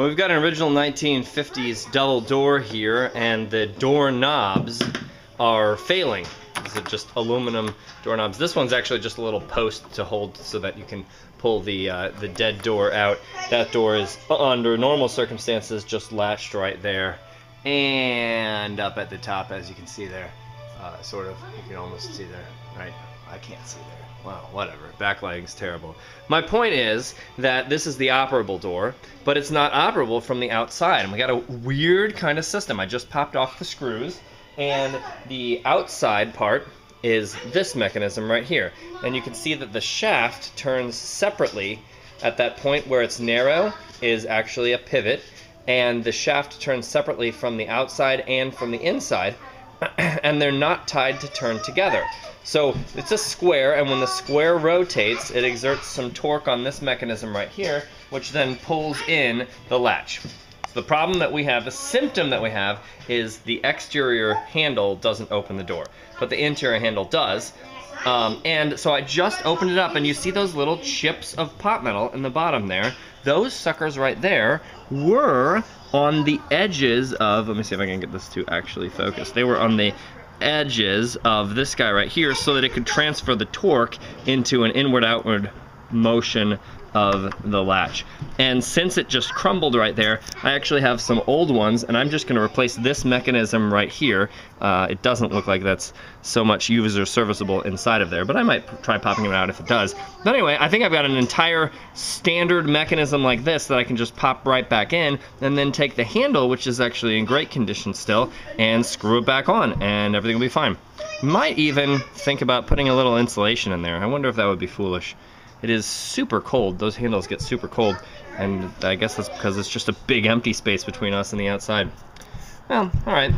Well, we've got an original 1950s double door here, and the door knobs are failing. These are just aluminum doorknobs. This one's actually just a little post to hold so that you can pull the dead door out. That door is, under normal circumstances, just latched right there. And up at the top, as you can see there, sort of, you can almost see there, right? I can't see there. Well, whatever. Backlighting's terrible. My point is that this is the operable door, but it's not operable from the outside. And we got a weird kind of system. I just popped off the screws, and the outside part is this mechanism right here. And you can see that the shaft turns separately. At that point where it's narrow is actually a pivot, and the shaft turns separately from the outside and from the inside, and they're not tied to turn together. So it's a square, and when the square rotates, it exerts some torque on this mechanism right here, which then pulls in the latch. So the problem that we have, the symptom that we have, is the exterior handle doesn't open the door, but the interior handle does. And so I just opened it up, and you see those little chips of pot metal in the bottom there. Those suckers right there were on the edges of, let me see if I can get this to actually focus. They were on the edges of this guy right here so that it could transfer the torque into an inward-outward motion of the latch. And since it just crumbled right there, I actually have some old ones, and I'm just going to replace this mechanism right here. It doesn't look like that's so much user serviceable inside of there, but I might try popping it out if it does. But anyway, I think I've got an entire standard mechanism like this that I can just pop right back in, and then take the handle, which is actually in great condition still, and screw it back on, and everything will be fine. Might even think about putting a little insulation in there. I wonder if that would be foolish. It is super cold. Those handles get super cold, and I guess that's because it's just a big empty space between us and the outside. Well, all right.